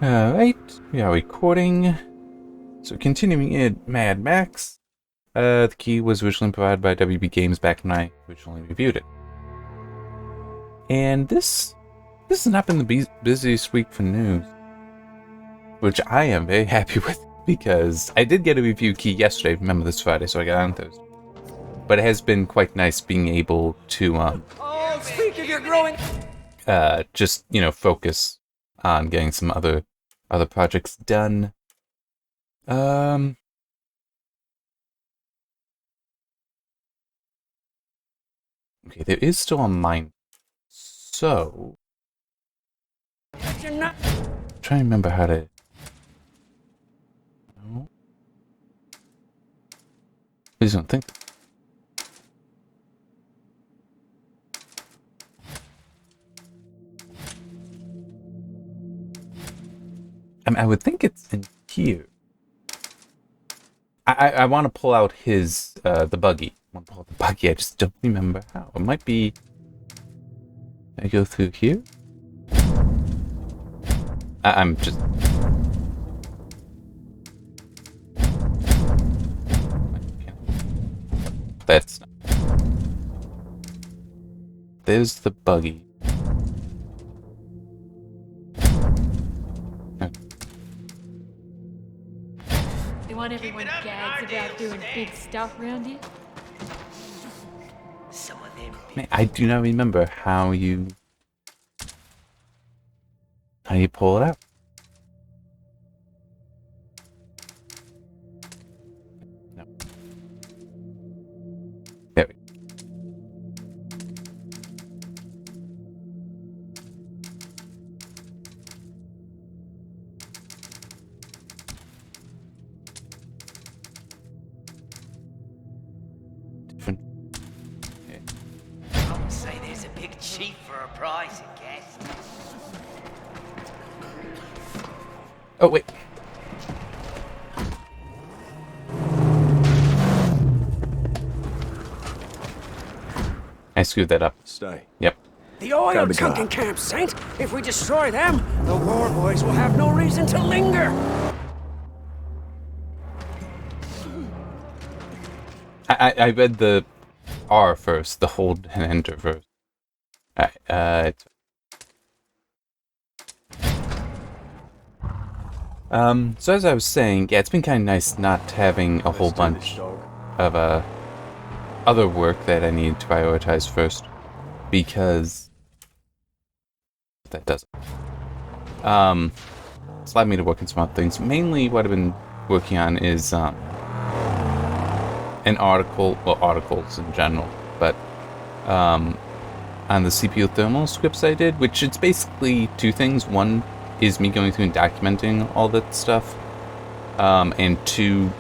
Alright, we are recording. So continuing in Mad Max. The key was originally provided by WB Games back when I originally reviewed it. And this has not been the busiest week for news, which I am very happy with, because I did get a review key yesterday, remember this Friday, so I got on Thursday. But it has been quite nice being able to, speak of your growing... just, focus on getting some other projects done. Okay, there is still a mine. So, I'm trying to remember how to... No. Please don't think. I would think it's in here. I want to pull out his, the buggy. I want to pull out the buggy, I just don't remember how. It might be... I go through here? I'm just... That's not... There's the buggy. You want everyone gags about doing big stuff around here? Some of them... Man, I do not remember how you pull it out. No. There we go. Different. I would say there's a big chief for a prize, I guess. Oh, wait. I screwed that up. Stay. Yep. The oil Grab the car. trucking camps, Saint. If we destroy them, the war boys will have no reason to linger. I read the R first, the hold and enter first. Alright, so as I was saying, yeah, it's been kind of nice not having a whole bunch of, other work that I need to prioritize first, because that doesn't. It's allowed me to work on some other things. Mainly what I've been working on is, an article, well, articles in general, but, on the CPU thermal scripts I did, which it's basically two things. One is me going through and documenting all that stuff, and two,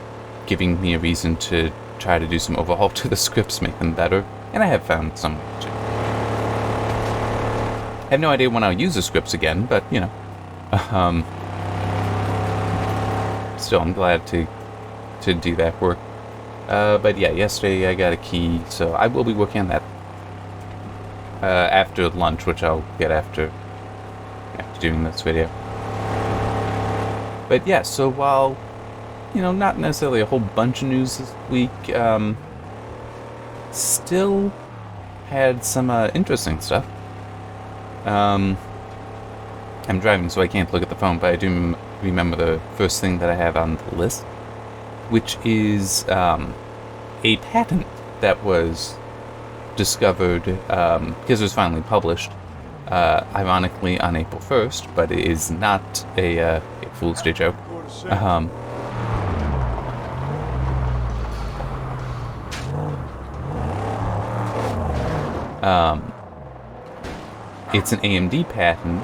giving me a reason to try to do some overhaul to the scripts, make them better, and I have found some too. I have no idea when I'll use the scripts again, but, still, I'm glad to do that work. But yeah, yesterday I got a key, so I will be working on that after lunch, which I'll get after doing this video. But yeah, so while, not necessarily a whole bunch of news this week, still had some interesting stuff. I'm driving, so I can't look at the phone, but I do remember the first thing that I have on the list, which is a patent that was discovered, because it was finally published, ironically on April 1st, but it is not a Fool's Day joke. It's an AMD patent.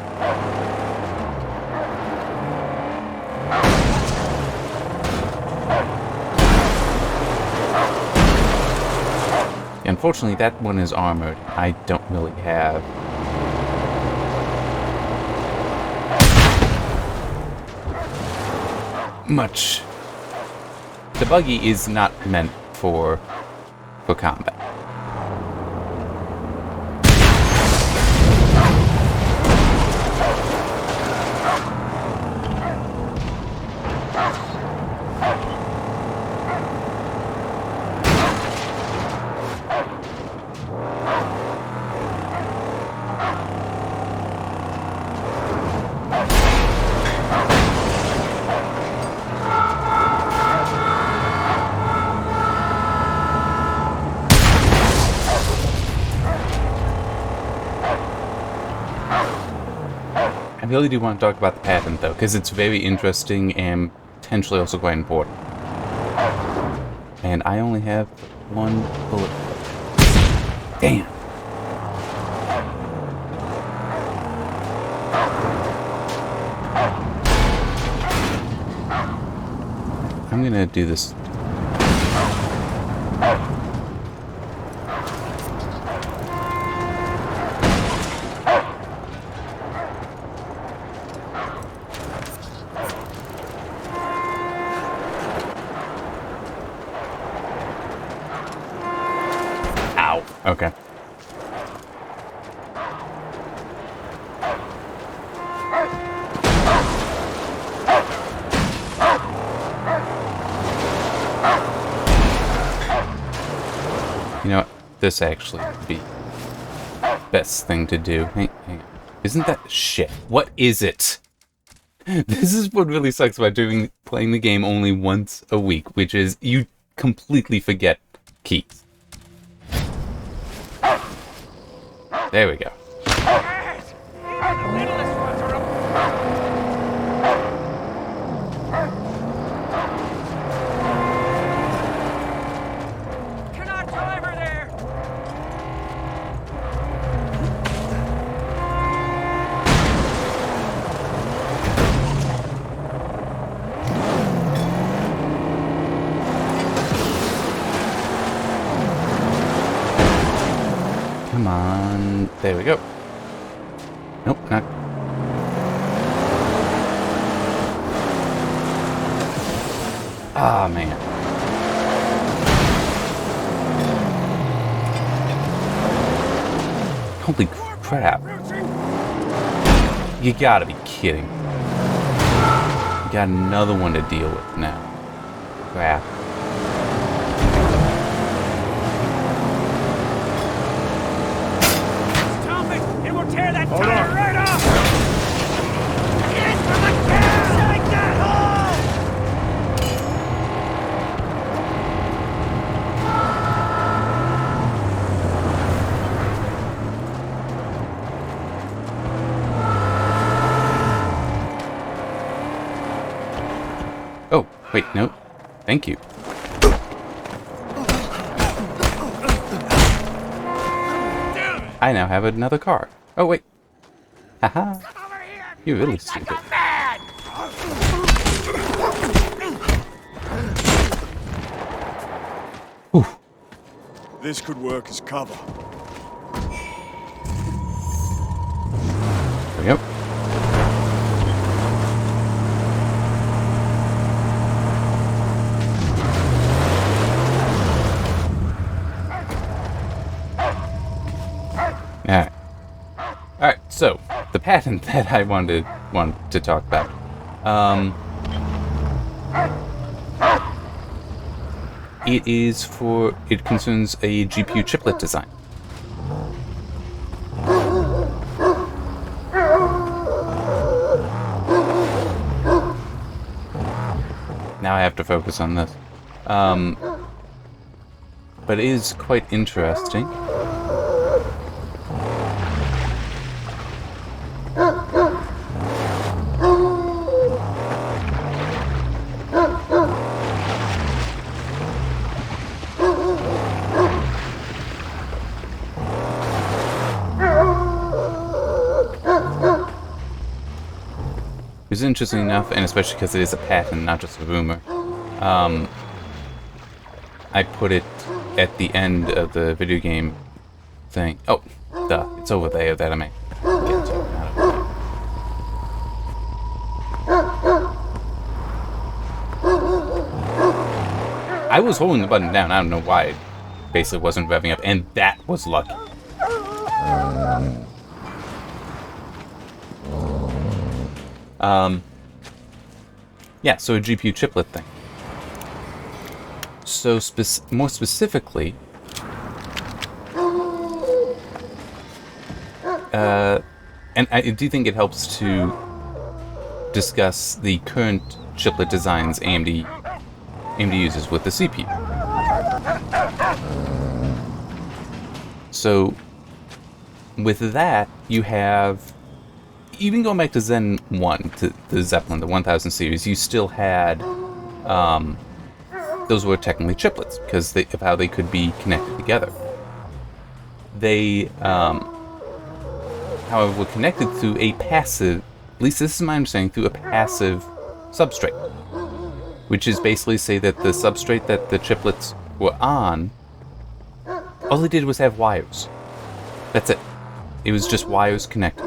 Unfortunately, that one is armored. I don't really have much. The buggy is not meant for combat. I really do want to talk about the patent, though, because it's very interesting and potentially also quite important. And I only have one bullet. Damn. I'm gonna do this. Ow. Okay. You know what? This actually would be best thing to do. Hang on. Isn't that shit? What is it? This is what really sucks about playing the game only once a week, which is you completely forget keys. There we go. Yes! Even the littlest ones are Cannot driver there! Come on. There we go. Nope, not. Ah, man. Holy crap. You gotta be kidding. You got another one to deal with now. Crap. Stop it! It will tear that tire right off! Get from the cab! Shake that hole! Oh, wait, no. Thank you. I now have another car. Oh, wait. Haha. You're really stupid. Whew. This could work as cover. There we go. Alright. Alright, so the patent that I want to talk about. It concerns a GPU chiplet design. Now I have to focus on this. But it is quite interesting. It's interesting enough, and especially because it is a patent, not just a rumor. I put it at the end of the video game thing. Oh, duh, it's over there that I may get to. I was holding the button down. I don't know why it basically wasn't revving up, and that was lucky. Yeah, so a GPU chiplet thing. So more specifically, and I do think it helps to discuss the current chiplet designs AMD uses with the CPU. So with that, you have even going back to Zen 1, to the Zeppelin, the 1000 series, you still had, those were technically triplets, because of how they could be connected together. They, however, were connected through a passive, at least this is my understanding, through a passive substrate. Which is basically say that the substrate that the triplets were on, all they did was have wires. That's it. It was just wires connected.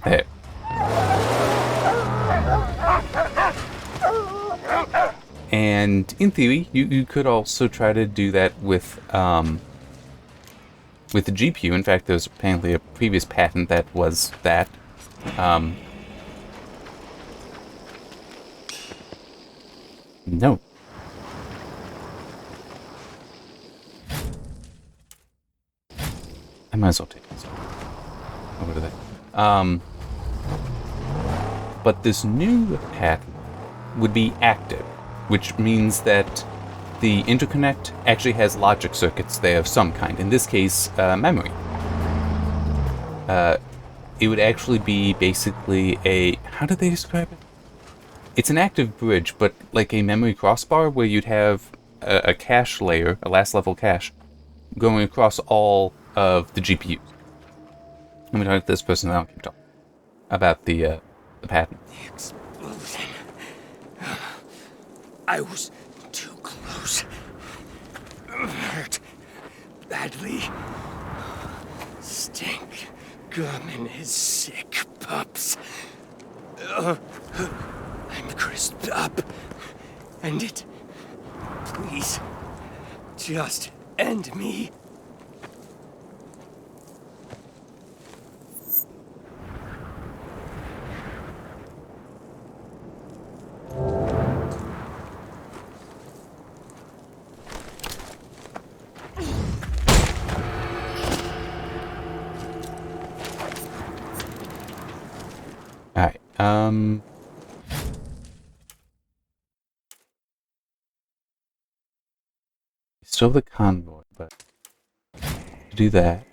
There. And in theory, you could also try to do that with the GPU. In fact, there's apparently a previous patent that was that. No. I might as well take this over to that. But this new patent would be active, which means that the interconnect actually has logic circuits there of some kind. In this case, memory. It would actually be basically a... How did they describe it? It's an active bridge, but like a memory crossbar where you'd have a cache layer, a last level cache, going across all of the GPUs. Let me talk to this person and I'll keep talking about the patent. The explosion. I was too close. Hurt badly. Stink. Gum and his sick pups. I'm crisped up. End it. Please. Just end me. Alright, still the convoy, but to do that,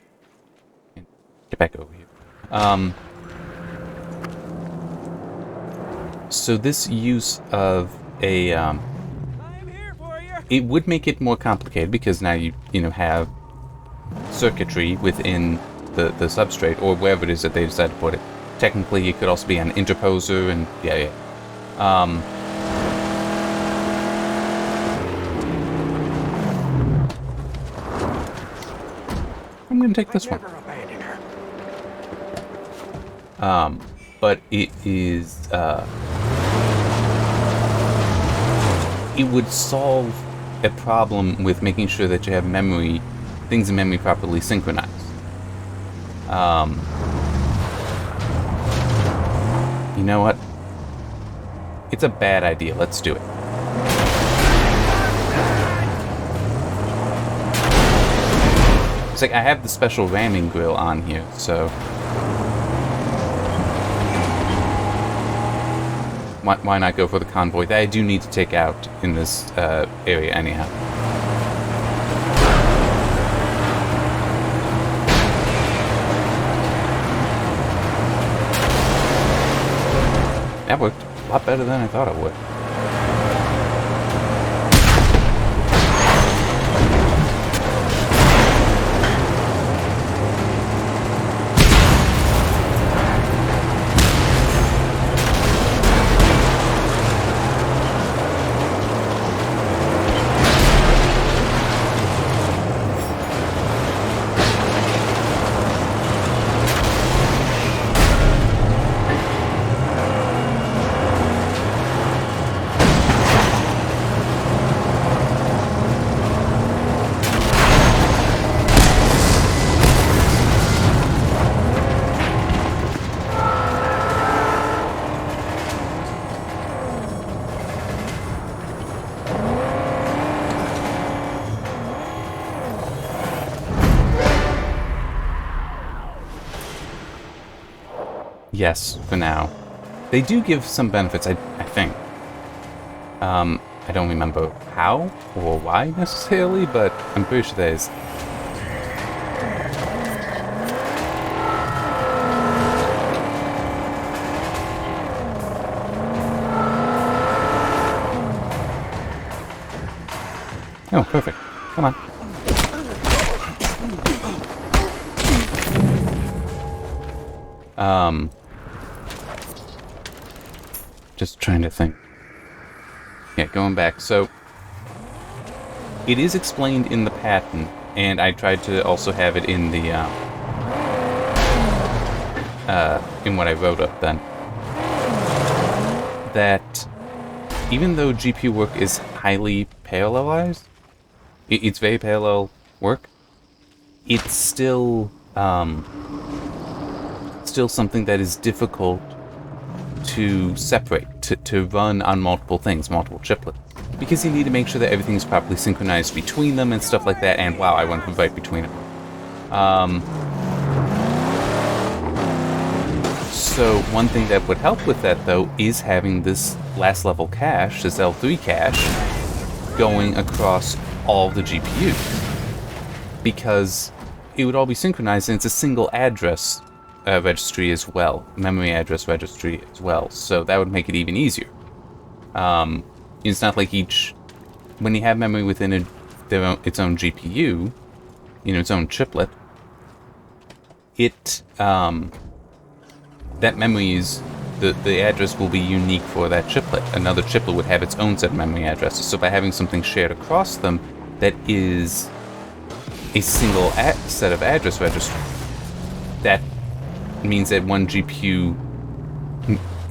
get back over here. So this use of a, I'm here for you. it would make it more complicated because now you have circuitry within the substrate or wherever it is that they decide to put it. Technically, it could also be an interposer, and yeah. I'm gonna take this one. Never abandon her. But it is, it would solve a problem with making sure that you have things in memory properly synchronized. You know what? It's a bad idea. Let's do it. It's like I have the special ramming grill on here, so why not go for the convoy that I do need to take out in this area anyhow? That worked a lot better than I thought it would. Yes, for now. They do give some benefits, I think. I don't remember how or why necessarily, but I'm pretty sure there is. Oh, perfect. Come on. Just trying to think. Yeah, going back. So, it is explained in the patent, and I tried to also have it in the, in what I wrote up then, that even though GPU work is highly parallelized, it's very parallel work, it's still, still something that is difficult to separate, to run on multiple things, multiple chiplets. Because you need to make sure that everything is properly synchronized between them and stuff like that, and wow, I went right between them. So one thing that would help with that, though, is having this last level cache, this L3 cache, going across all the GPUs. Because it would all be synchronized, and it's a single address registry as well, memory address registry as well, so that would make it even easier. It's not like when you have memory within its own GPU, its own chiplet, that memory is, the address will be unique for that chiplet. Another chiplet would have its own set of memory addresses, so by having something shared across them that is a single set of address registry, that means that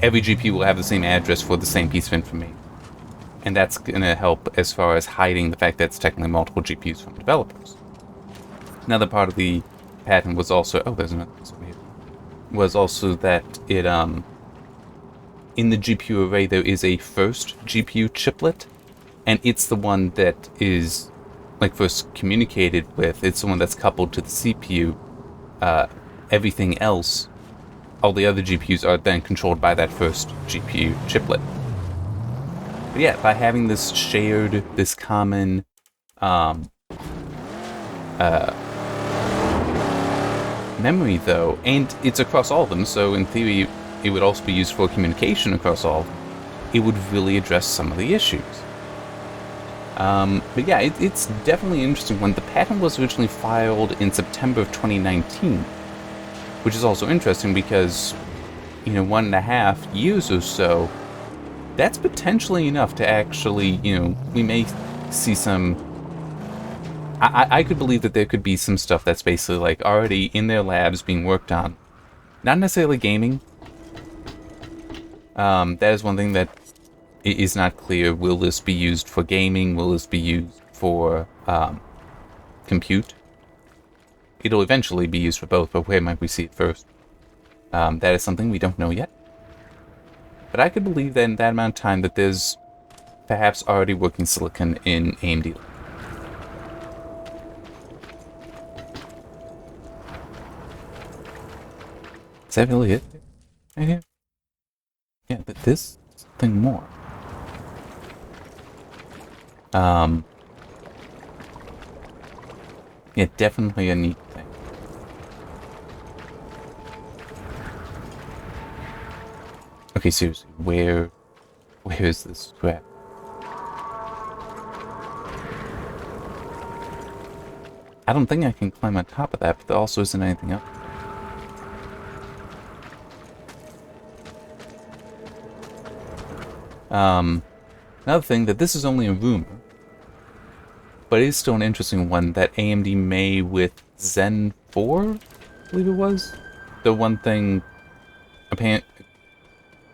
every GPU will have the same address for the same piece of information. And that's going to help as far as hiding the fact that it's technically multiple GPUs from developers. Another part of the patent was also, there's another piece over here, was also that it, in the GPU array there is a first GPU chiplet, and it's the one that is, first communicated with, it's the one that's coupled to the CPU. Everything else, all the other GPUs are then controlled by that first GPU chiplet. But yeah, by having this shared, this common memory though, and it's across all of them, so in theory it would also be used for communication across all of them, it would really address some of the issues. But yeah, it's definitely an interesting one. The patent was originally filed in September of 2019. Which is also interesting because, 1.5 years or so, that's potentially enough to actually, we may see some... I could believe that there could be some stuff that's basically, already in their labs being worked on. Not necessarily gaming. That is one thing that is not clear. Will this be used for gaming? Will this be used for, compute? It'll eventually be used for both, but where might we see it first? That is something we don't know yet. But I could believe that in that amount of time that there's perhaps already working silicon in AMD. Is that really it? Right here? Yeah, but this thing more. Yeah, definitely a neat thing. Okay, seriously, where is this scrap? I don't think I can climb on top of that, but there also isn't anything else. Another thing, that this is only a rumor, but it is still an interesting one, that AMD may with Zen 4, I believe it was? The one thing, apparently,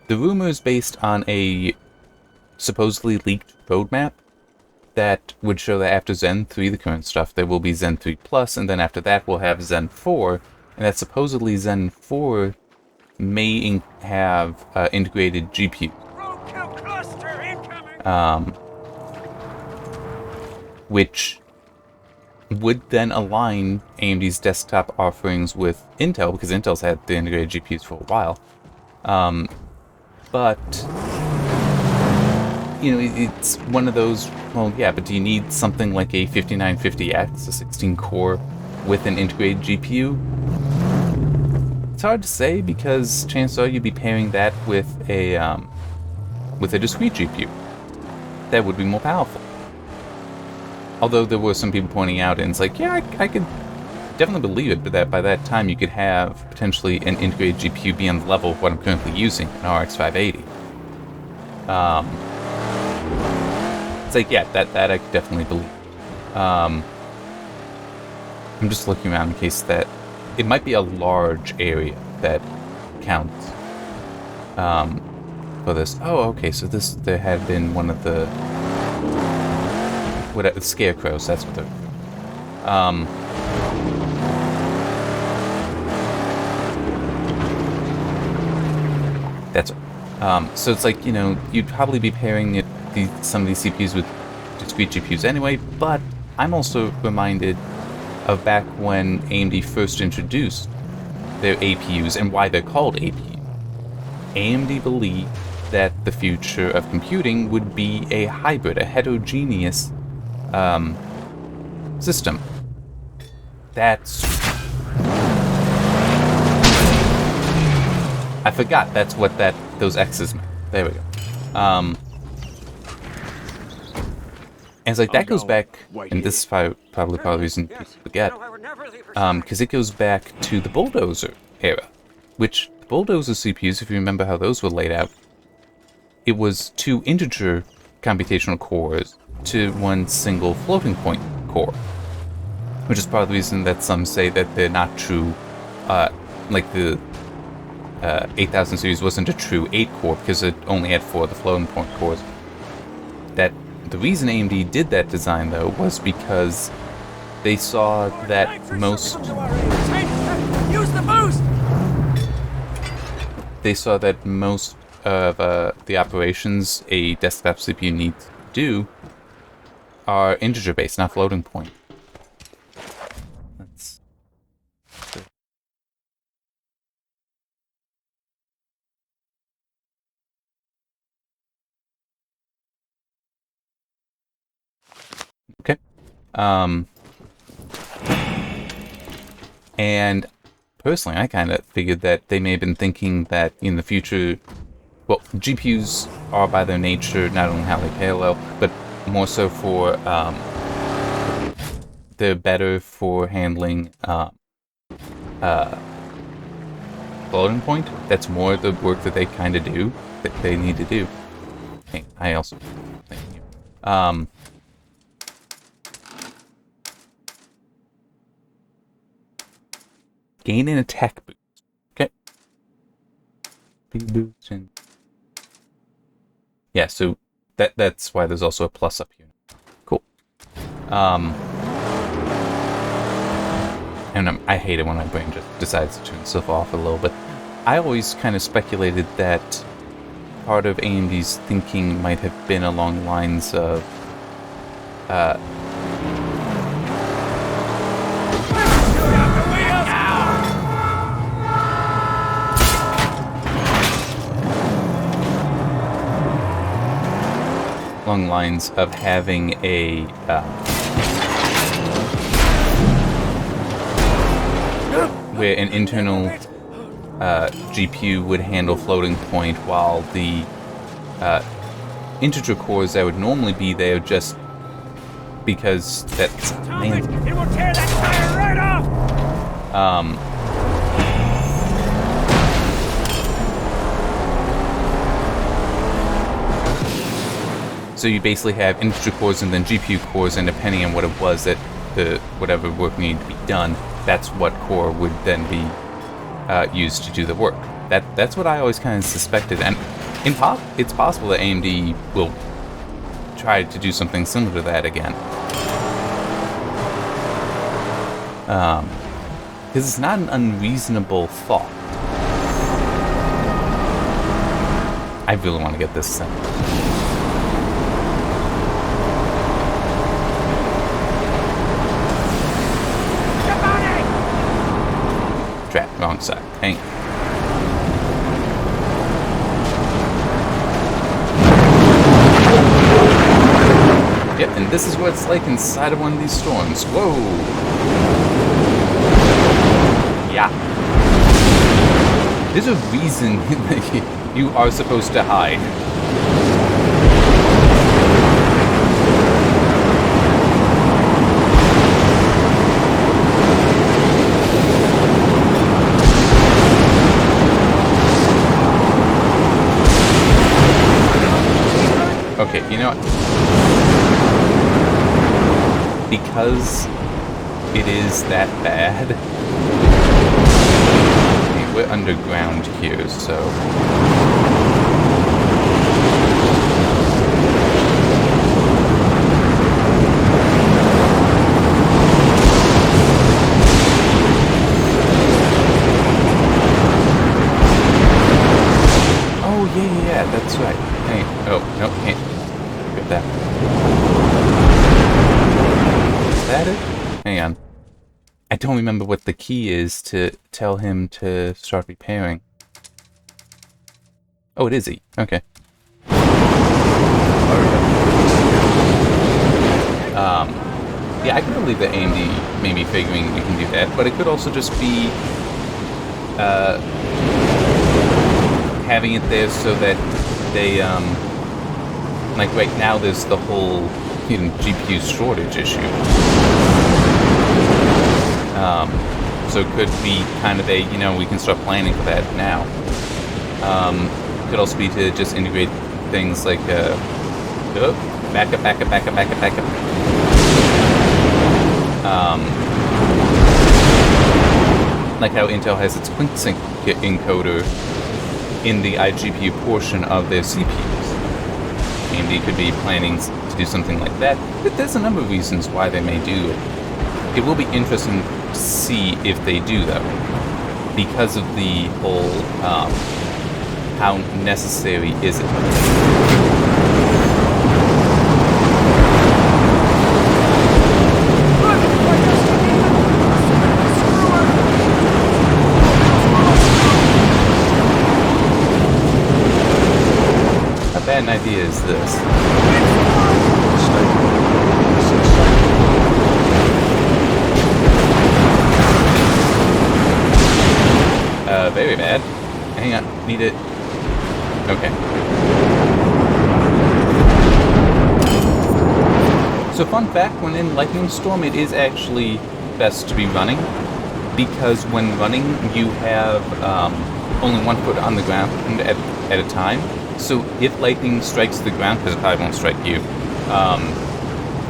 the rumor is based on a supposedly leaked roadmap that would show that after Zen 3, the current stuff, there will be Zen 3 Plus, and then after that we'll have Zen 4, and that supposedly Zen 4 may have integrated GPU. Which would then align AMD's desktop offerings with Intel, because Intel's had the integrated GPUs for a while. But, it's one of those, well, yeah, but do you need something like a 5950X, a 16-core, with an integrated GPU? It's hard to say, because chances are you'd be pairing that with a discrete GPU. That would be more powerful. although there were some people pointing out, and it's like, yeah, I could definitely believe it, but that by that time you could have potentially an integrated GPU be on the level of what I'm currently using, an RX 580. It's like, yeah, that I could definitely believe. I'm just looking around in case that it might be a large area that counts for this. Oh, okay, so there had been one of the scarecrows. That's what they're. That's so it's like, you'd probably be pairing some of these CPUs with discrete GPUs anyway, but I'm also reminded of back when AMD first introduced their APUs and why they're called APU. AMD believed that the future of computing would be a hybrid, a heterogeneous system. I forgot that's what those X's meant. There we go. And it's like, that goes back, and this is probably the reason people forget, because it goes back to the Bulldozer era, which the Bulldozer CPUs, if you remember how those were laid out, it was 2 integer computational cores to 1 single floating point core, which is part of the reason that some say that they're not true, like the 8000 series wasn't a true 8-core because it only had 4 of the floating point cores. The reason AMD did that design, though, was because they saw that most Use the boost! They saw that most of the operations a desktop CPU needs to do are integer-based, not floating point. Let's see. Okay. And personally, I kind of figured that they may have been thinking that in the future, well, GPUs are by their nature not only how they parallel, but more so for, they're better for handling floating point. That's more the work that they kind of do, that they need to do. Hey, I also thank you. Gain an attack boost. Okay. Big boost and yeah, so that's why there's also a plus up here. Cool. And I hate it when my brain just decides to turn stuff off a little bit. I always kind of speculated that part of AMD's thinking might have been along the lines of along the lines of having a where an internal GPU would handle floating point while the integer cores that would normally be there just because that's It will tear that tire right off! So you basically have integer cores and then GPU cores, and depending on what it was that whatever work needed to be done, that's what core would then be used to do the work. That's what I always kind of suspected, and it's possible that AMD will try to do something similar to that again. Because it's not an unreasonable thought. I really want to get this thing. Trap, wrong side. Hang. Yep, and this is what it's like inside of one of these storms. Whoa! Yeah. There's a reason that you are supposed to hide. Okay, you know what? Because it is that bad. Okay, we're underground here, so... Yeah, that's right. Hey, oh, no, can't get that. Is that it? Hang on. I don't remember what the key is to tell him to start repairing. Oh, it is E. Okay. Yeah, I can believe that AMD may be figuring you can do that, but it could also just be, having it there so that they, like right now there's the whole, you know, GPU shortage issue. So it could be kind of a, you know, we can start planning for that now. Could also be to just integrate things like, backup. Like how Intel has its QuickSync encoder in the iGPU portion of their CPUs. AMD could be planning to do something like that, but there's a number of reasons why they may do it. It will be interesting to see if they do, though, because of the whole, how necessary is it? How bad an idea is this? Very bad. Hang on, need it. Okay. So fun fact, when in Lightning Storm, it is actually best to be running, because when running, you have only 1 foot on the ground at a time. So if lightning strikes the ground, because it probably won't strike you,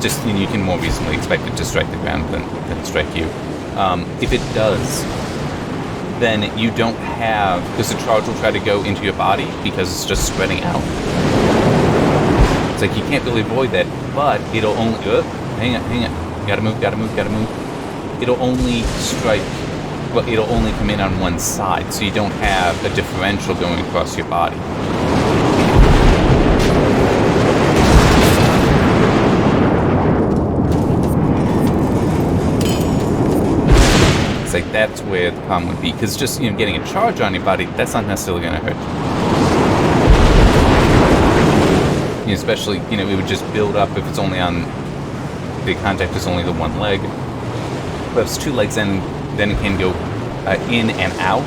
just, you know, you can more reasonably expect it to strike the ground than strike you. If it does, then you don't have, because the charge will try to go into your body because it's just spreading out. It's like you can't really avoid that, but it'll only, hang on, gotta move. It'll only strike, well, it'll only come in on one side, so you don't have a differential going across your body. It's like that's where the problem would be, because just, you know, getting a charge on your body, that's not necessarily going to hurt you. Especially, you know, it would just build up if it's only on, the contact is only the one leg. But if it's 2 legs, then it can go in and out,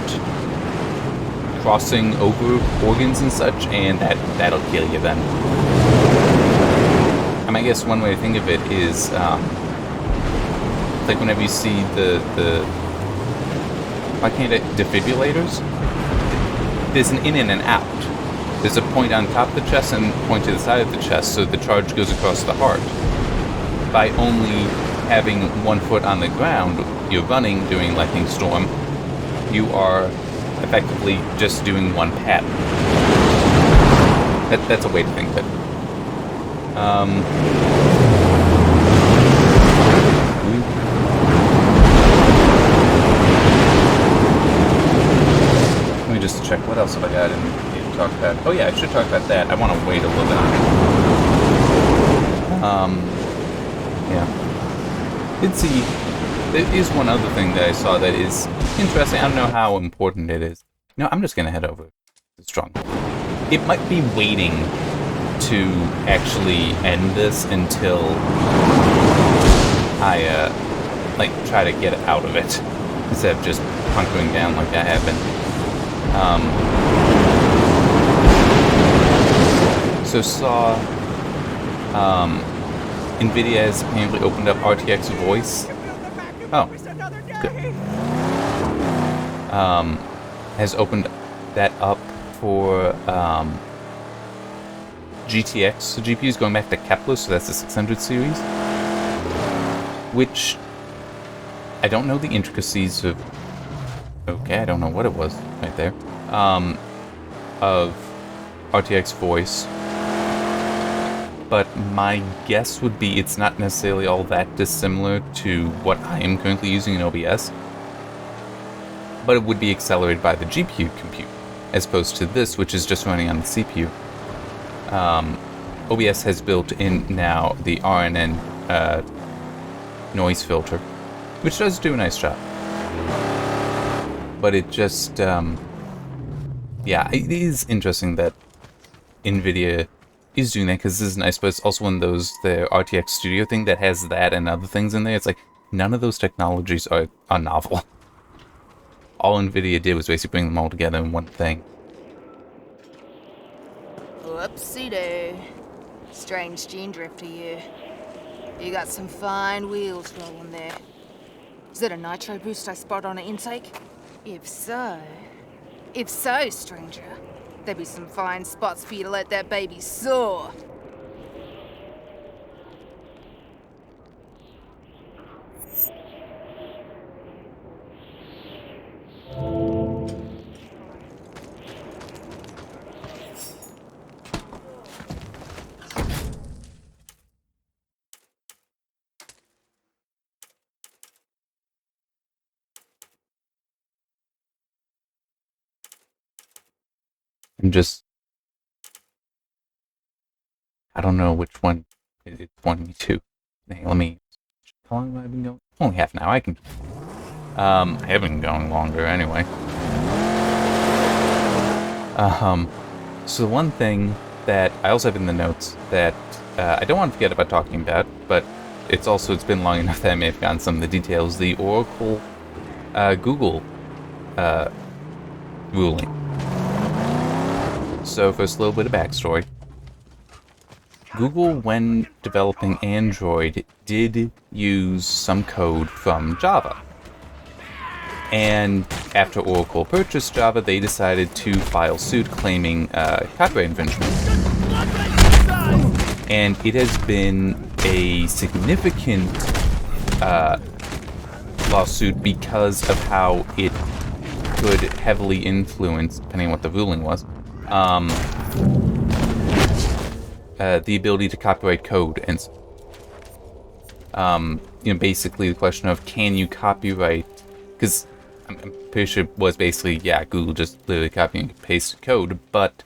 crossing over organs and such, and that'll kill you then. I mean, I guess one way to think of it is, like whenever you see the why can't it, defibrillators? There's an in and an out. There's a point on top of the chest and a point to the side of the chest, so the charge goes across the heart. By only having 1 foot on the ground, you're running, doing Lightning Storm, you are effectively just doing one pattern. That's a way to think of it. Let me just check, what else have I got in here to talk about? Oh yeah, I should talk about that. I want to wait a little bit on it. Yeah. Did see, there is one other thing that I saw that is interesting. I don't know how important it is. No, I'm just going to head over to Strong. It might be waiting to actually end this until I, like, try to get out of it, instead of just hunkering down like I have been. So saw, NVIDIA has apparently opened up RTX Voice. Oh, good. Has opened that up for, GTX GPUs going back to Kepler, so that's the 600 series. Which, I don't know the intricacies of... Okay, I don't know what it was right there. Of RTX voice. But my guess would be it's not necessarily all that dissimilar to what I am currently using in OBS. But it would be accelerated by the GPU compute, as opposed to this, which is just running on the CPU. OBS has built in now the RNN noise filter, which does do a nice job. But it just, yeah, it is interesting that NVIDIA is doing that, because this is nice, but it's also one of those, the RTX Studio thing that has that and other things in there. It's like, none of those technologies are novel. All NVIDIA did was basically bring them all together in one thing. Whoopsie-doo. Strange gene drifter, you. You got some fine wheels rolling there. Is it a nitro boost I spot on an intake? If so, stranger, there'd be some fine spots for you to let that baby soar. I'm just... I don't know which one it's wanting me to. Hey, let me... How long have I been going? Only half an hour, I can... I have been going longer anyway. So the one thing that I also have in the notes that I don't want to forget about talking about, but it's been long enough that I may have gotten some of the details, the Oracle Google ruling. So first, a little bit of backstory. Google, when developing Android, did use some code from Java. And after Oracle purchased Java, they decided to file suit claiming copyright infringement. And it has been a significant lawsuit because of how it could heavily influence, depending on what the ruling was, the ability to copyright code. And basically the question of, can you copyright, because I'm pretty sure it was basically, yeah, Google just literally copying and pasted code, but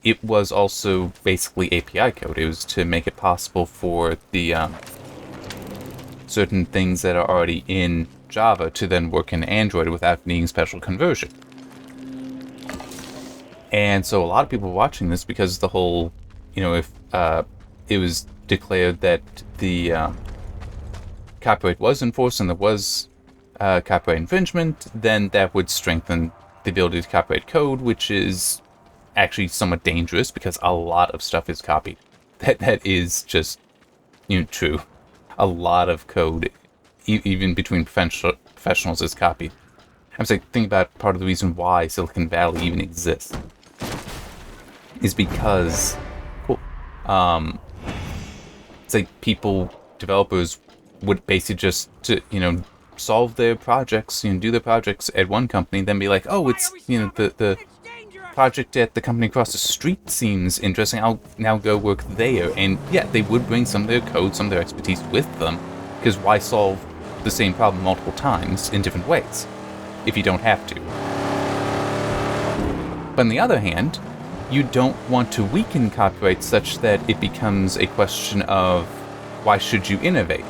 it was also basically API code. It was to make it possible for the certain things that are already in Java to then work in Android without needing special conversion. And so a lot of people were watching this because the whole, if it was declared that the copyright was enforced and there was copyright infringement, then that would strengthen the ability to copyright code, which is actually somewhat dangerous because a lot of stuff is copied. That is just, true. A lot of code, even between professionals, is copied. I'm saying, think about part of the reason why Silicon Valley even exists is because, it's like developers would basically just, solve their projects, do their projects at one company, then be like, oh, it's, the project at the company across the street seems interesting, I'll now go work there. And yeah, they would bring some of their code, some of their expertise with them, because why solve the same problem multiple times in different ways if you don't have to? But on the other hand, you don't want to weaken copyright such that it becomes a question of why should you innovate?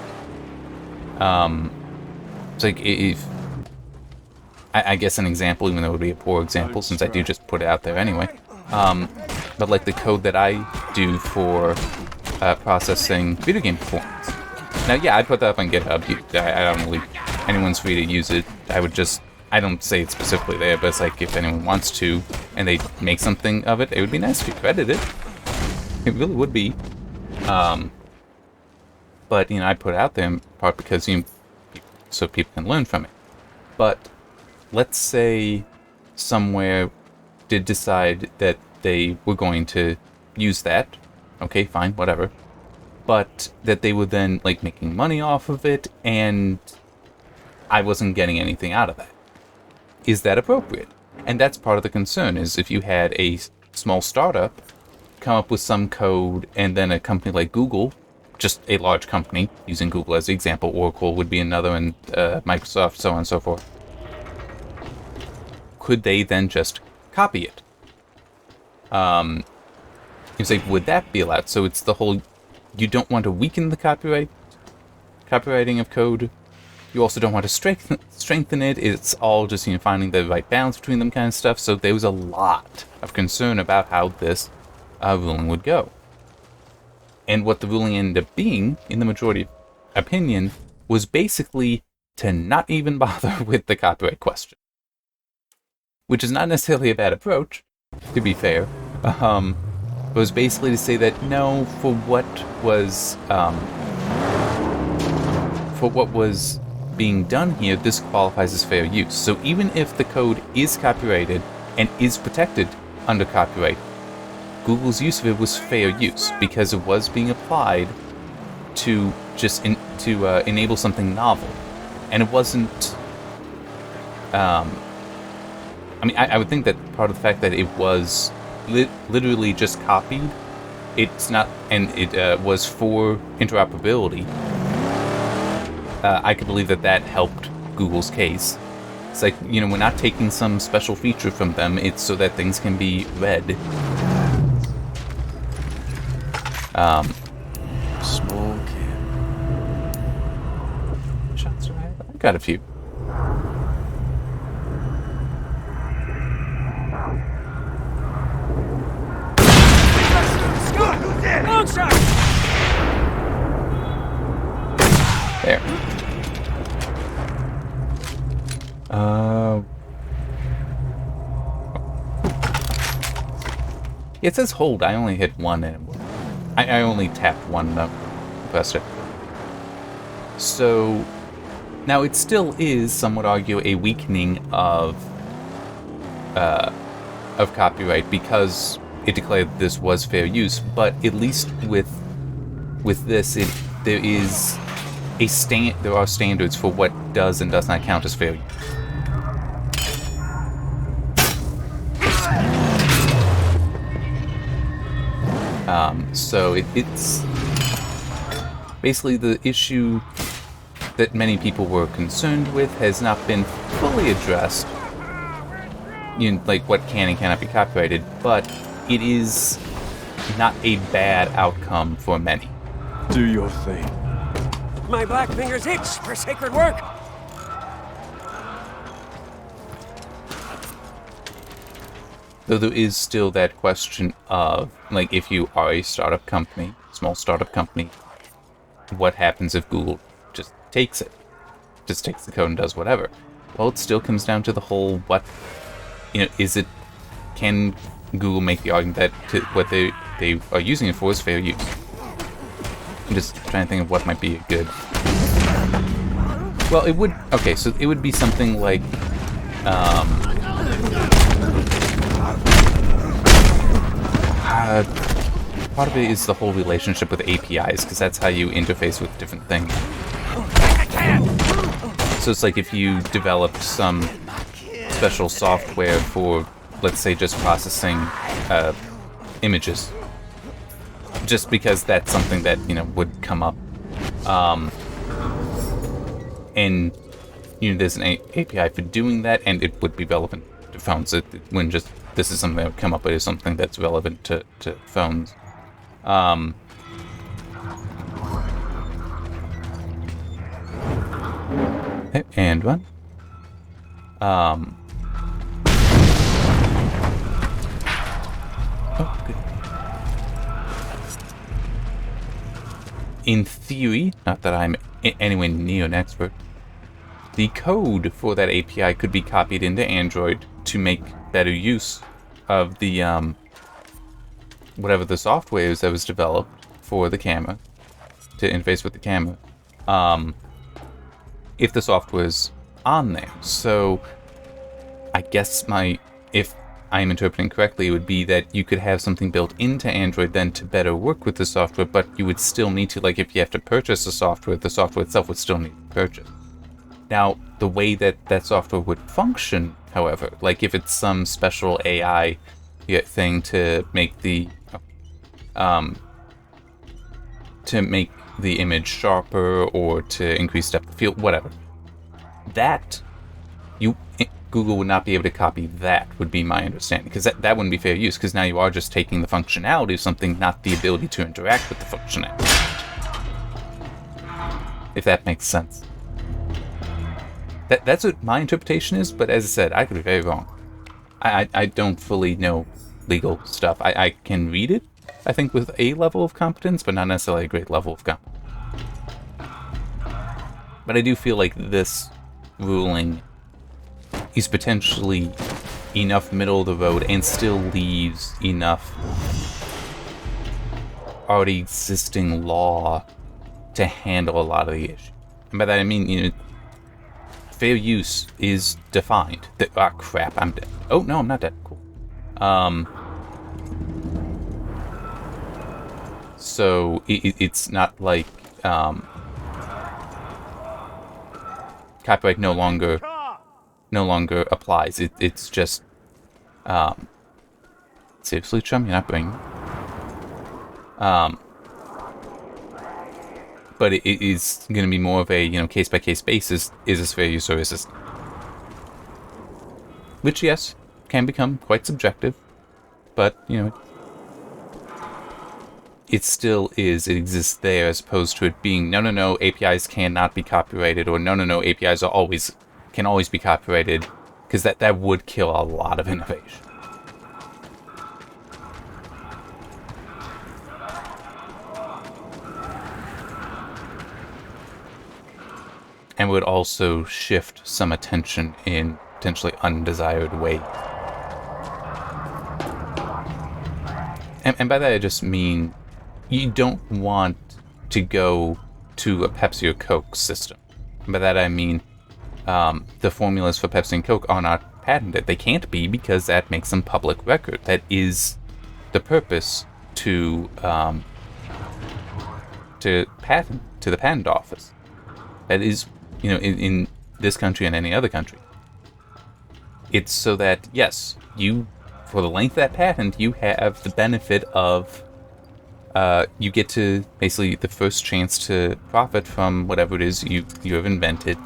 It's like, if I guess an example, even though it would be a poor example since I do just put it out there anyway, but like the code that I do for processing video game performance. Now, yeah, I put that up on GitHub. I don't really, anyone's free to use it. I don't say it specifically there, but it's like if anyone wants to and they make something of it, it would be nice if you credit it. It really would be. But, I put it out there in part because, so people can learn from it. But let's say somewhere did decide that they were going to use that Okay, fine, whatever. But that they were then, like, making money off of it, and I wasn't getting anything out of that. Is that appropriate? And that's part of the concern, is if you had a small startup come up with some code, and then a company like Google, just a large company, using Google as the example, Oracle would be another, and Microsoft, so on and so forth, could they then just copy it? You say, would that be allowed? So it's the whole, you don't want to weaken the copywriting of code. You also don't want to strengthen it. It's all just, finding the right balance between them kind of stuff. So there was a lot of concern about how this ruling would go. And what the ruling ended up being, in the majority opinion, was basically to not even bother with the copyright question. Which is not necessarily a bad approach, to be fair. It was basically to say that no, for what was being done here, this qualifies as fair use. So even if the code is copyrighted and is protected under copyright, Google's use of it was fair use because it was being applied to just enable something novel, and it wasn't. I would think that part of the fact that it was literally just copied, it's not, and it was for interoperability. I could believe that helped Google's case. It's like, we're not taking some special feature from them, it's so that things can be read. Small camp. Shots are right. I got a few. Scott, who's there? Long shot! There. It says hold. I only hit one, and I only tapped one. Pressed it. So now it still is, some would argue, a weakening of copyright because it declared this was fair use. But at least with this, there are standards for what does and does not count as fair use. So it's basically the issue that many people were concerned with has not been fully addressed. Like what can and cannot be copyrighted, but it is not a bad outcome for many. Do your thing. My black fingers itch for sacred work. Though there is still that question of, like, if you are a startup company, small startup company, what happens if Google just takes it? Just takes the code and does whatever? Well, it still comes down to the whole, can Google make the argument that what they are using it for is fair use? I'm just trying to think of what might be a good... Well, it would... Okay, so it would be something like... part of it is the whole relationship with APIs, because that's how you interface with different things. So it's like if you developed some special software for, let's say, just processing images, just because that's something that would come up, and there's an API for doing that, and it would be relevant to phones. It wouldn't just this is something that would come up as something that's relevant to phones. And one. Oh, good. In theory, not that I'm anywhere near an expert, the code for that API could be copied into Android to make better use of the whatever the software is that was developed for the camera to interface with the camera. If the software is on there, so I guess if I'm interpreting correctly, it would be that you could have something built into Android then to better work with the software, but you would still need to, like, if you have to purchase the software itself would still need to be purchased. Now, the way that that software would function, however, like if it's some special AI thing to make the image sharper or to increase depth of field, whatever, that Google would not be able to copy. That would be my understanding, because that wouldn't be fair use, because now you are just taking the functionality of something, not the ability to interact with the functionality. If that makes sense. That's what my interpretation is, but as I said, I could be very wrong. I don't fully know legal stuff. I can read it, I think, with a level of competence, but not necessarily a great level of competence. But I do feel like this ruling is potentially enough middle of the road and still leaves enough already existing law to handle a lot of the issue. And by that I mean, fair use is defined. Crap, I'm dead. Oh, no, I'm not dead. Cool. So it's not like copyright no longer applies. It's just seriously, chum, you're not bringing me. But it is going to be more of a case by case basis. Is this fair use or is this? Which, yes, can become quite subjective, but it still is. It exists there, as opposed to it being no, APIs cannot be copyrighted, or no, APIs can always be copyrighted, because that would kill a lot of innovation. And would also shift some attention in potentially undesired ways. And by that I just mean you don't want to go to a Pepsi or Coke system. And by that I mean the formulas for Pepsi and Coke are not patented. They can't be, because that makes them public record. That is the purpose to the patent office. That is, in this country and any other country. It's so that, yes, for the length of that patent, you have the benefit of, you get to basically the first chance to profit from whatever it is you have invented.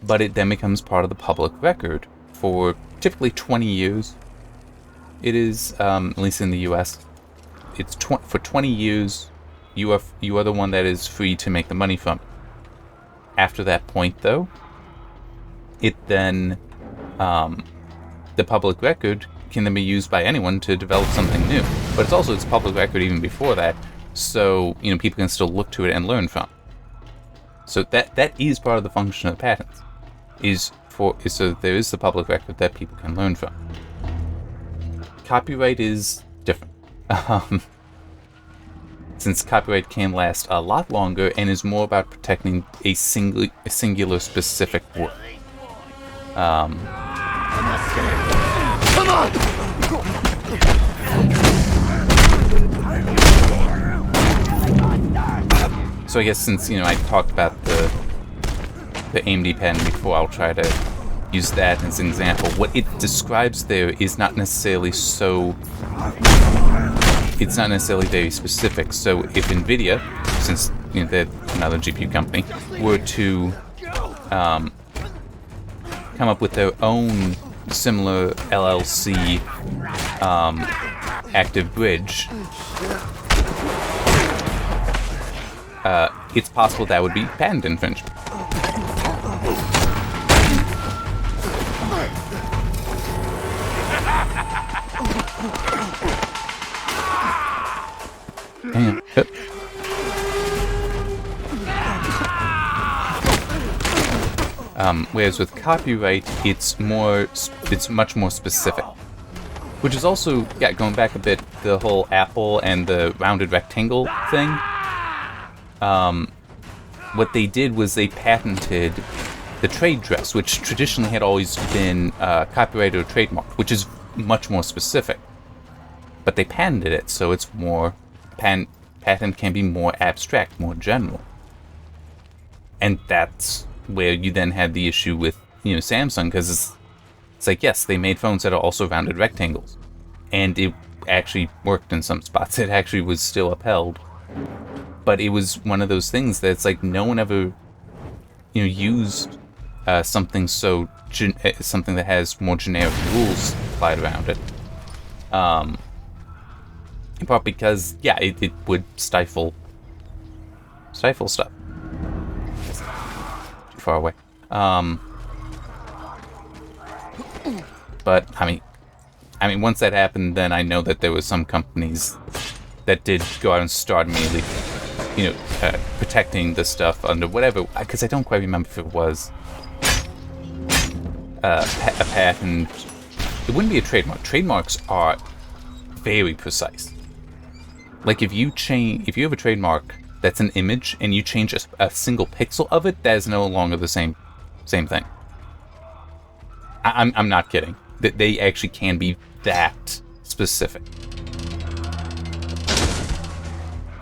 But it then becomes part of the public record for typically 20 years. It is, at least in the US, it's for 20 years, you are the one that is free to make the money from it. After that point, though, it then, the public record can then be used by anyone to develop something new. But it's public record even before that, so people can still look to it and learn from it. So that is part of the function of the patents, so there is the public record that people can learn from. Copyright is different. Since copyright can last a lot longer and is more about protecting a singular specific work. Come on! So I guess since I talked about the AMD patent before, I'll try to use that as an example. What it describes there is not necessarily so. It's not necessarily very specific. So if NVIDIA, since they're another GPU company, were to come up with their own similar LLC active bridge, it's possible that would be patent infringement. Damn. Whereas with copyright, it's much more specific. Which is also, going back a bit, the whole apple and the rounded rectangle thing. What they did was they patented the trade dress, which traditionally had always been copyrighted or trademarked, which is much more specific. But they patented it, so it's more... Patent can be more abstract, more general. And that's where you then had the issue with, Samsung, because it's like, yes, they made phones that are also rounded rectangles. And it actually worked in some spots. It actually was still upheld. But it was one of those things that's like no one ever, used something something that has more generic rules applied around it. In part because, yeah, it would stifle stuff. Too far away. But I mean, once that happened, then I know that there were some companies that did go out and start immediately, protecting the stuff under whatever, because I don't quite remember if it was a patent. It wouldn't be a trademark. Trademarks are very precise. Like if you have a trademark that's an image and you change a single pixel of it, that is no longer the same thing. I'm not kidding. They actually can be that specific.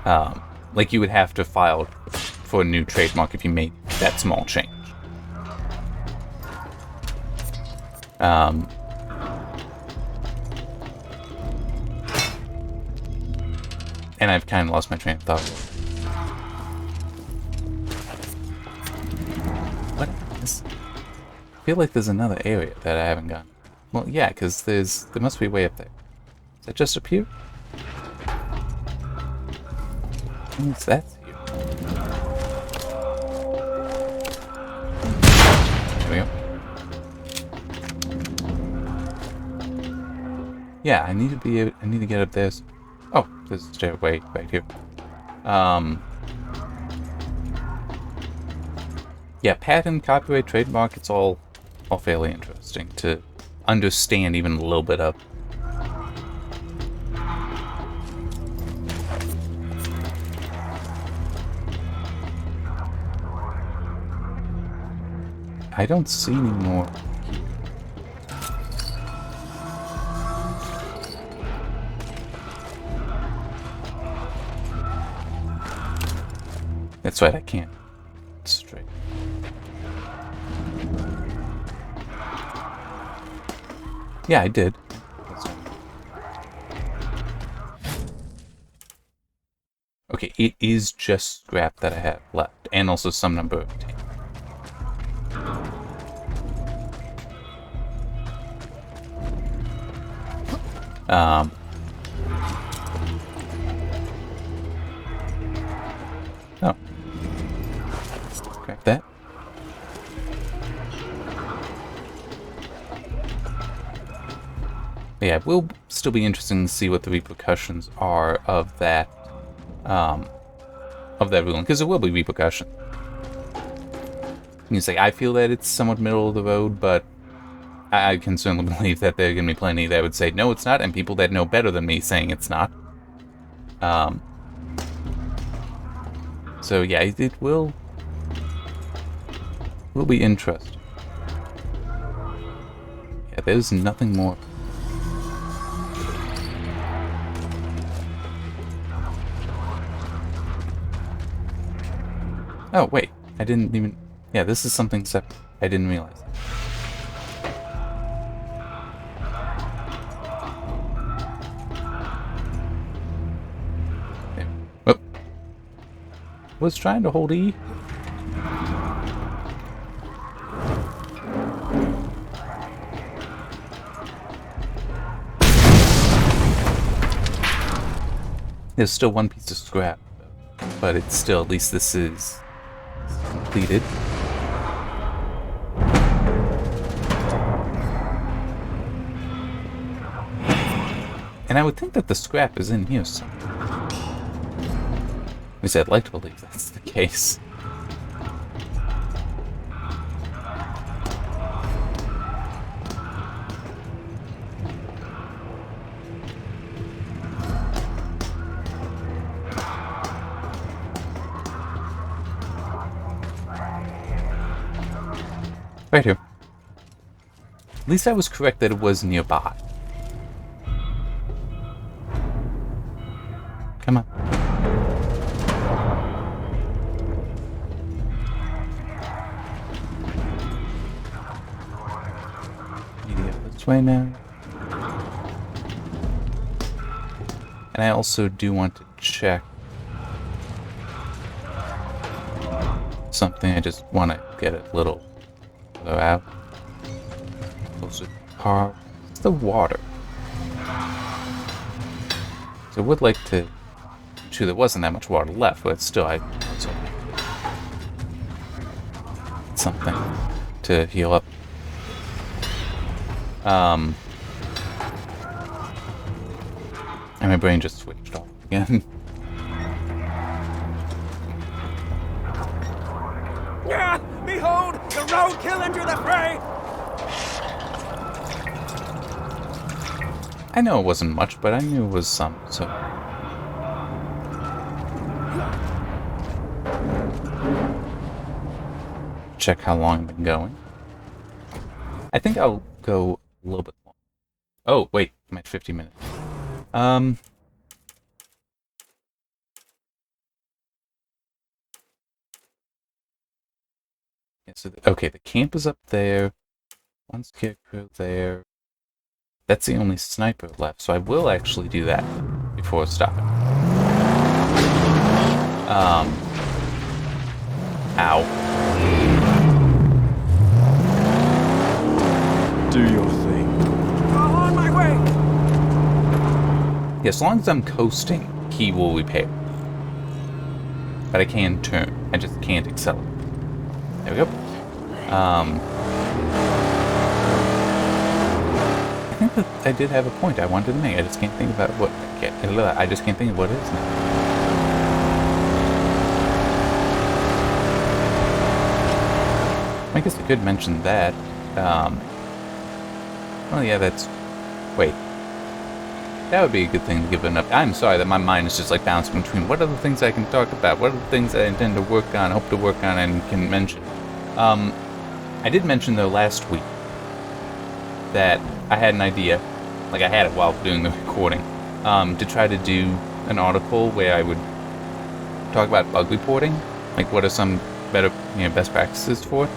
Like you would have to file for a new trademark if you made that small change. And I've kind of lost my train of thought. What is this? I feel like there's another area that I haven't gone. Well, yeah, because there must be a way up there. Is that just up here? What's that here? There we go. Yeah, I need to get up there. Oh, there's a stairway right here. Yeah, patent, copyright, trademark, it's all fairly interesting to understand even a little bit of. I don't see any more. That's right, I can't. Straight. Yeah, I did. Okay, it is just scrap that I have left, and also some number of tape. Oh. Grab that. Yeah, it will still be interesting to see what the repercussions are of that ruling, because there will be repercussions. You say, I feel that it's somewhat middle of the road, but I can certainly believe that there are going to be plenty that would say, no, it's not, and people that know better than me saying it's not. So yeah, it will be interesting. Yeah, there's nothing more. Oh, wait. I didn't even... Yeah, this is something separate. I didn't realize. There. Whoop. Was trying to hold E. There's still one piece of scrap, but it's still, at least this is completed. And I would think that the scrap is in here somewhere. At least I'd like to believe that's the case. Right here. At least I was correct that it was nearby. Come on. Need to get this way now. And I also do want to check something. I just want to get a little further out. Closer to the car. It's the water. So I would like to... Sure, there wasn't that much water left, but still, so something to heal up. And my brain just switched off again. Yeah, behold, the roadkill enter the fray! I know it wasn't much, but I knew it was some, so... Check how long I've been going. I think I'll go a little bit long. Oh, wait, I'm at 50 minutes. Yeah, so okay, the camp is up there. One scarecrow there. That's the only sniper left, so I will actually do that before stopping. Ow. Do your thing. On my way! Yeah, as long as I'm coasting, he will repair. But I can turn. I just can't accelerate. There we go. I think that I did have a point I wanted to make. I just can't think about what. I just can't think of what it is now. I guess I could mention that. Oh yeah, that's... Wait. That would be a good thing to give an up. I'm sorry that my mind is just like bouncing between what are the things I can talk about, what are the things I intend to work on, hope to work on, and can mention. I did mention though last week that I had an idea, like I had it while doing the recording, to try to do an article where I would talk about bug reporting, like what are some better, best practices for it.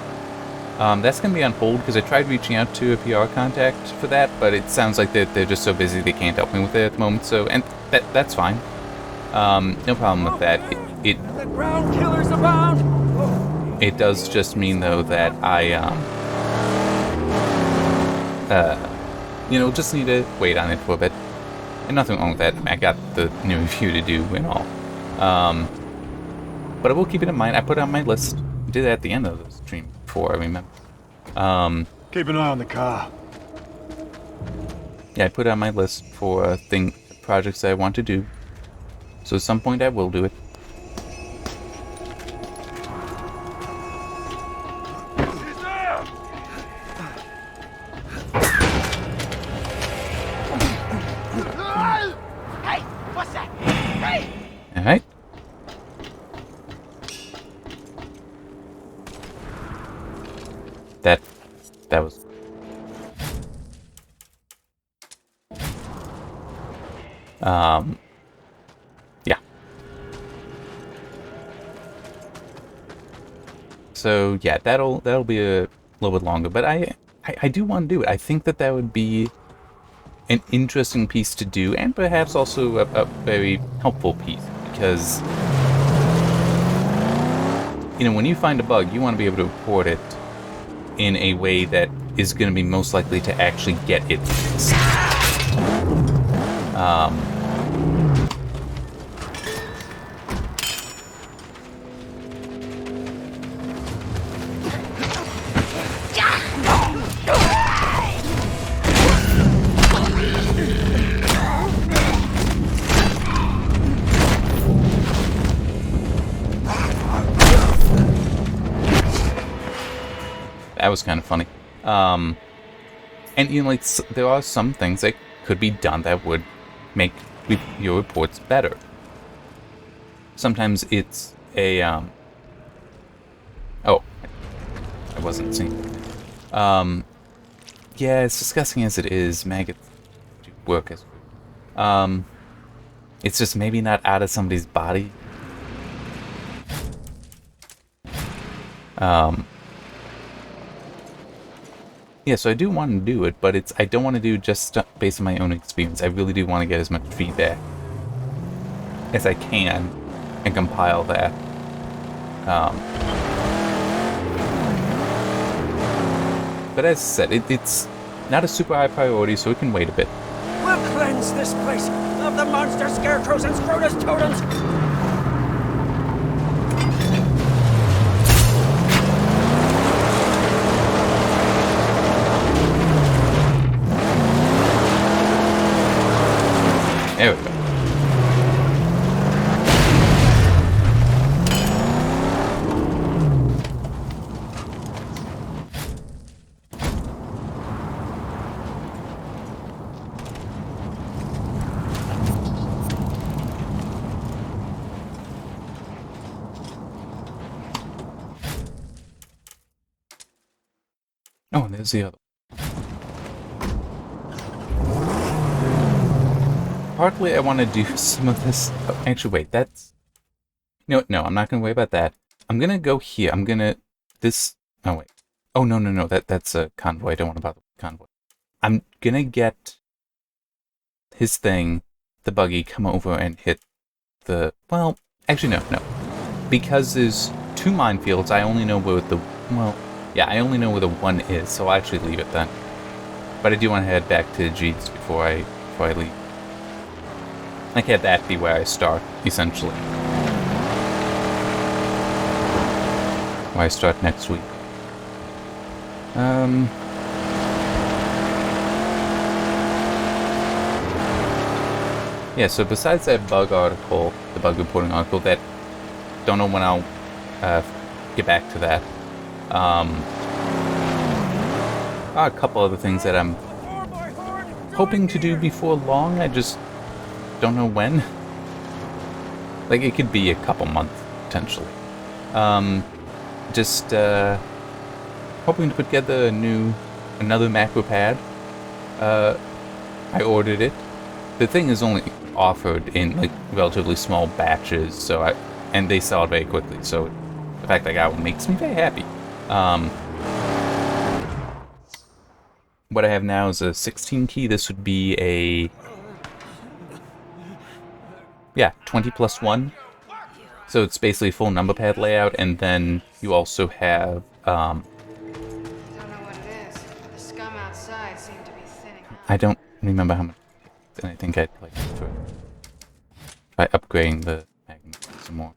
That's going to be on hold because I tried reaching out to a PR contact for that, but it sounds like they're just so busy they can't help me with it at the moment. So, and that's fine. No problem with that. The ground killers abound! It does just mean though that I just need to wait on it for a bit. And nothing wrong with that. I got the new review to do and all. But I will keep it in mind. I put it on my list. I did that at the end of the stream before, I remember. Keep an eye on the car. Yeah, I put it on my list for projects that I want to do. So at some point I will do it. Hey, what's that? Hey! Alright. That was... Yeah. So yeah, that'll be a little bit longer, but I do want to do it. I think that would be an interesting piece to do, and perhaps also a very helpful piece, because when you find a bug, you want to be able to report it in a way that is going to be most likely to actually get it fixed. That was kind of funny. And there are some things that could be done that would make your reports better. Sometimes it's a oh, I wasn't seeing. Yeah, as disgusting as it is, maggots do work as It's just maybe not out of somebody's body. Yeah, so I do want to do it, but I don't want to do just based on my own experience. I really do want to get as much feedback as I can and compile that. But as I said, it's not a super high priority, so it can wait a bit. We'll cleanse this place of the monster scarecrows and Scrotus totems! There we go. Oh, and there's the other. Partly I want to do some of this. Oh, actually, wait, that's... No, I'm not going to worry about that. I'm going to go here. I'm going to... This... Oh, wait. Oh, no. That's a convoy. I don't want to bother with convoy. I'm going to get his thing, the buggy, come over and hit the... Well, actually, no. Because there's 2 minefields, I only know where the... Well, yeah, I only know where the 1 is, so I'll actually leave it then. But I do want to head back to Jeets before I leave. Like, have that be where I start, essentially. Where I start next week. Yeah, so besides that bug article, the bug reporting article, that... Don't know when I'll get back to that. A couple other things that I'm hoping to do before long. I just don't know when. Like, it could be a couple months, potentially. Just hoping to put together another macro pad. I ordered it. The thing is only offered in like relatively small batches, so and they sell it very quickly. So the fact that I got one makes me very happy. What I have now is a 16 key. This would be a... Yeah, 20 plus 1. So it's basically a full number pad layout, and then you also have... Don't know what it is. The scum outside seem to be thinning out. I don't remember how much... And I think I'd like for by upgrading the magnet some more.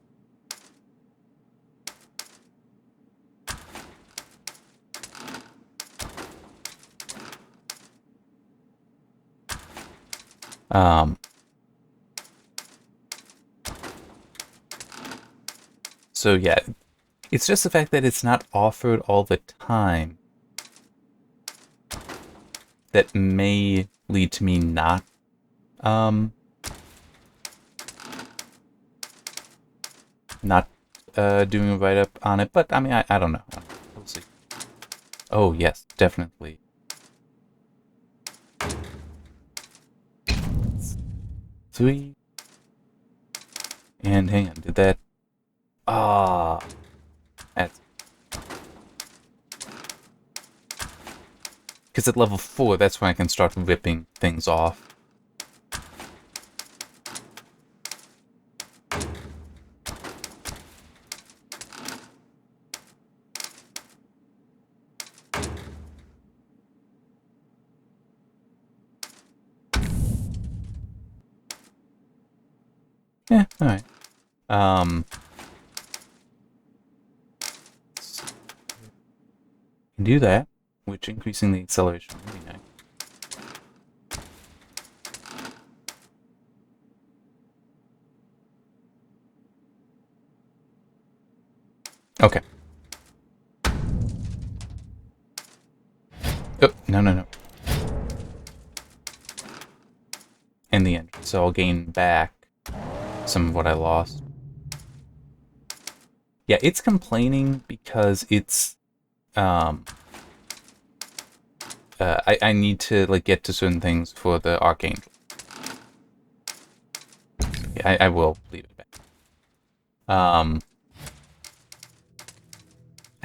So yeah, it's just the fact that it's not offered all the time that may lead to me not doing a write-up on it, but I mean, I don't know. We'll see. Oh yes, definitely. 3. And hang on, did that... That's... Because at level 4, that's when I can start ripping things off. Yeah, alright. Can do that, which increasing the acceleration would be nice. Okay. Oh, no. And the engine, so I'll gain back some of what I lost. Yeah, it's complaining because it's I need to like get to certain things for the Archangel. I will leave it back. I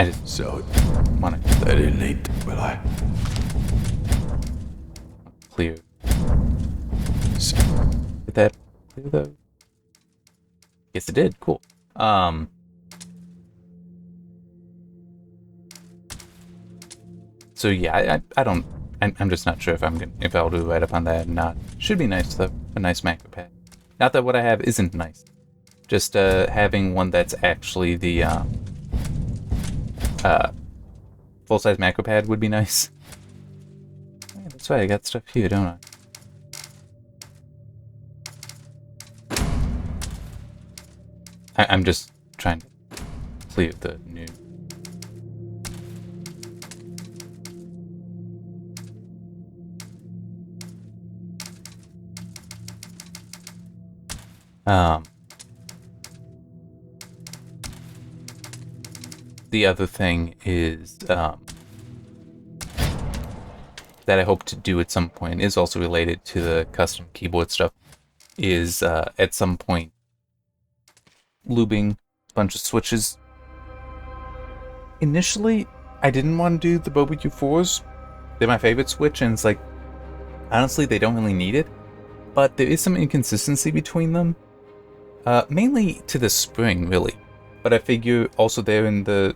just So, want to I didn't need to, will I? clear. Did that clear though? Yes, it did. Cool. So yeah, I don't. I'm just not sure if I'll do right up on that or not. Should be nice though. A nice macro pad. Not that what I have isn't nice. Just having one that's actually the full-size macro pad would be nice. Yeah, that's right. I got stuff here, don't I? I'm just trying to clear the new. The other thing is that I hope to do at some point is also related to the custom keyboard stuff. Is at some point lubing a bunch of switches. Initially, I didn't want to do the Boba Q4s. They're my favorite switch, and it's like, honestly, they don't really need it. But there is some inconsistency between them. Mainly to the spring, really. But I figure also there in the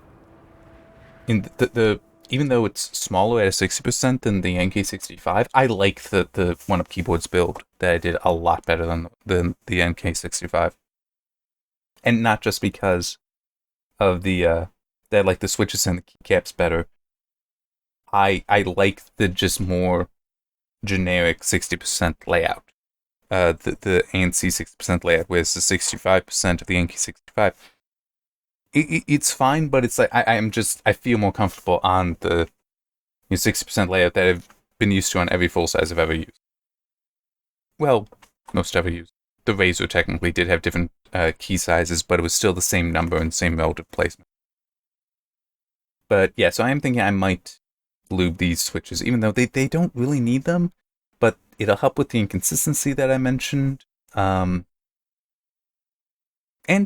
even though it's smaller at a 60% than the NK65, I like the one-up keyboards build that I did a lot better than the NK65. And not just because of the that like the switches and the keycaps better. I like the just more generic 60% layout. The ANC 60% layout, whereas the 65% of the NK65. It's fine, but it's like I feel more comfortable on the 60% layout that I've been used to on every full size I've ever used. Well, most ever used. The Razor technically did have different key sizes, but it was still the same number and same relative placement. But yeah, so I am thinking I might lube these switches, even though they don't really need them, but it'll help with the inconsistency that I mentioned. And,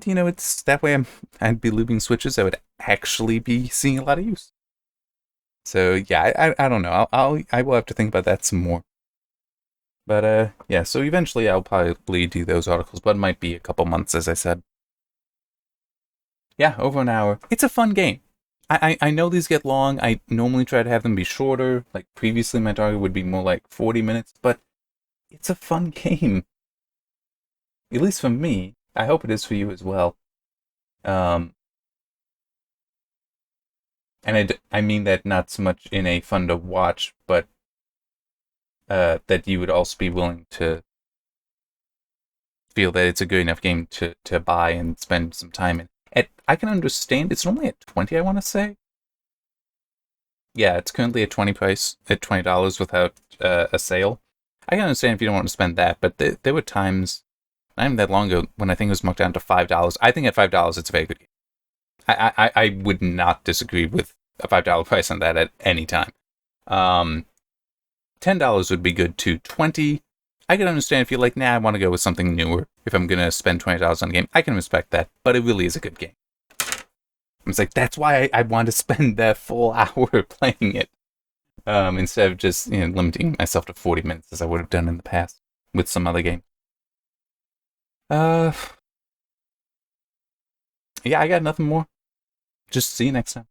it's that way I'd be lubing switches I would actually be seeing a lot of use. So, yeah, I don't know. I will have to think about that some more. But, yeah, so eventually I'll probably do those articles, but it might be a couple months, as I said. Yeah, over an hour. It's a fun game. I know these get long. I normally try to have them be shorter. Like, previously my target would be more like 40 minutes, but it's a fun game. At least for me. I hope it is for you as well. And I mean that not so much in a fun to watch, but that you would also be willing to feel that it's a good enough game to buy and spend some time in. I can understand it's normally at 20, I want to say. Yeah, it's currently at $20 without a sale. I can understand if you don't want to spend that, but there were times, not even that long ago, when I think it was marked down to $5. I think at $5 it's a very good game. I would not disagree with a $5 price on that at any time. $10 would be good too. 20, I can understand if you're like, nah, I want to go with something newer. If I'm going to spend $20 on a game, I can respect that, but it really is a good game. It's like, that's why I want to spend that full hour playing it. Instead of just limiting myself to 40 minutes as I would have done in the past with some other game. Yeah, I got nothing more. Just see you next time.